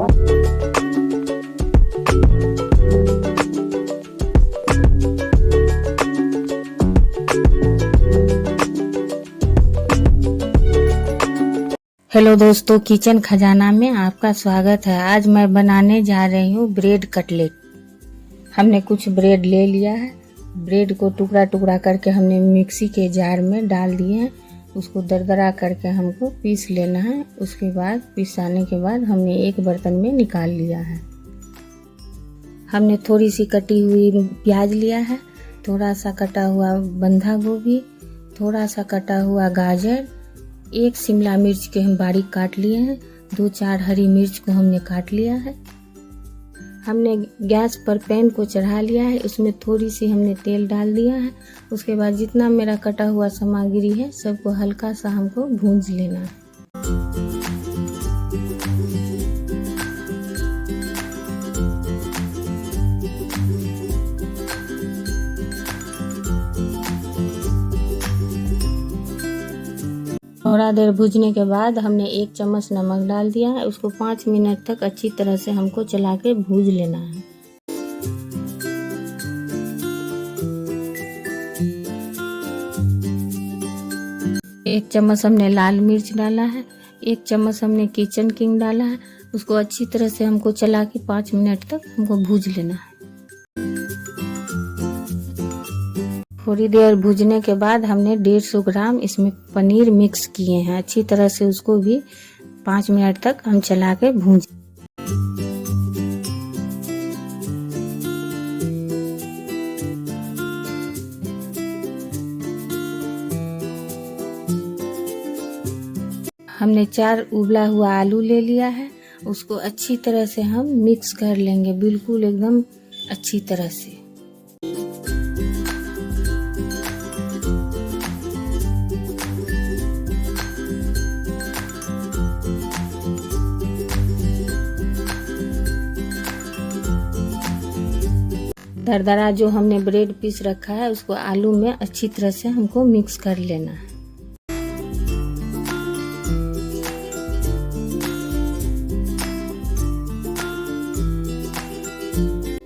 Hello दोस्तों, kitchen खजाना में आपका स्वागत है। आज मैं बनाने जा रही हूँ ब्रेड कटलेट। हमने कुछ ब्रेड ले लिया है। ब्रेड को टुकड़ा टुकड़ा करके हमने मिक्सी के जार में डाल दिए हैं। उसको दरदरा करके हमको पीस लेना है। उसके बाद पीसाने के बाद हमने एक बर्तन में निकाल लिया है। हमने थोड़ी सी कटी हुई प्याज लिया है, थोड़ा सा कटा हुआ बंधा गोभी, थोड़ा सा कटा हुआ गाजर, एक शिमला मिर्च के हम बारीक काट लिए हैं, 2-4 हरी मिर्च को हमने काट लिया है। हमने गैस पर पैन को चढ़ा लिया है, उसमें थोड़ी सी हमने तेल डाल दिया है। उसके बाद जितना मेरा कटा हुआ सामग्री है सबको हल्का सा हमको भूंज लेना है। थोड़ा देर भूनने के बाद हमने 1 चम्मच नमक डाल दिया है। उसको 5 मिनट तक अच्छी तरह से हमको चला के भून लेना है। एक चम्मच हमने लाल मिर्च डाला है, 1 चम्मच हमने किचन किंग डाला है। उसको अच्छी तरह से हमको चला के 5 मिनट तक हमको भून लेना है। थोड़ी देर भूनने के बाद हमने 150 ग्राम इसमें पनीर मिक्स किए हैं। अच्छी तरह से उसको भी 5 मिनट तक हम चला के भूंज। हमने 4 उबला हुआ आलू ले लिया है। उसको अच्छी तरह से हम मिक्स कर लेंगे, बिल्कुल एकदम अच्छी तरह से। दरदरा जो हमने ब्रेड पीस रखा है उसको आलू में अच्छी तरह से हमको मिक्स कर लेना है।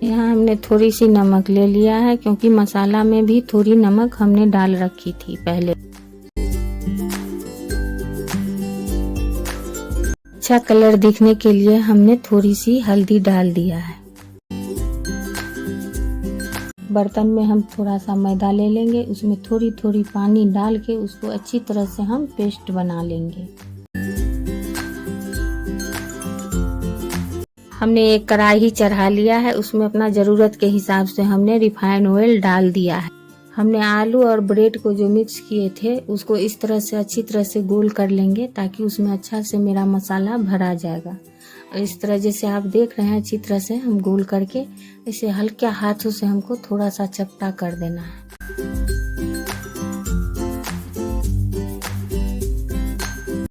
यहाँ हमने थोड़ी सी नमक ले लिया है, क्योंकि मसाला में भी थोड़ी नमक हमने डाल रखी थी पहले। अच्छा कलर दिखने के लिए हमने थोड़ी सी हल्दी डाल दिया है। बर्तन में हम थोड़ा सा मैदा ले लेंगे, उसमें थोड़ी थोड़ी पानी डाल के उसको अच्छी तरह से हम पेस्ट बना लेंगे। हमने एक कढ़ाई चढ़ा लिया है, उसमें अपना जरूरत के हिसाब से हमने रिफाइंड ऑयल डाल दिया है। हमने आलू और ब्रेड को जो मिक्स किए थे उसको इस तरह से अच्छी तरह से गोल कर लेंगे, ताकि उसमें अच्छा से मेरा मसाला भरा जाएगा। इस तरह जैसे आप देख रहे हैं, अच्छी तरह से हम गोल करके इसे हल्के हाथों से हमको थोड़ा सा चपटा कर देना है।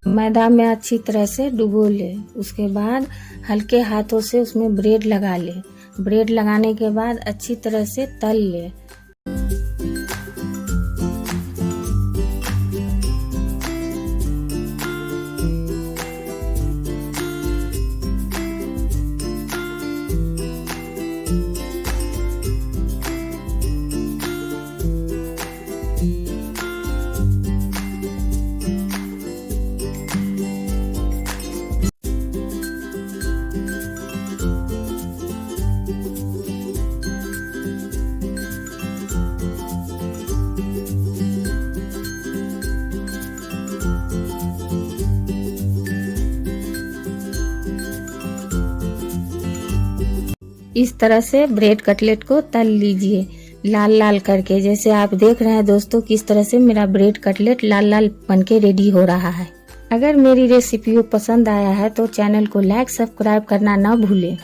मैदा में अच्छी तरह से डुबो ले। उसके बाद हल्के हाथों से उसमें ब्रेड लगा ले। ब्रेड लगाने के बाद अच्छी तरह से तल ले। इस तरह से ब्रेड कटलेट को तल लीजिए लाल लाल करके। जैसे आप देख रहे हैं दोस्तों, किस तरह से मेरा ब्रेड कटलेट लाल लाल बनके रेडी हो रहा है। अगर मेरी रेसिपी पसंद आया है तो चैनल को लाइक सब्सक्राइब करना ना भूलें।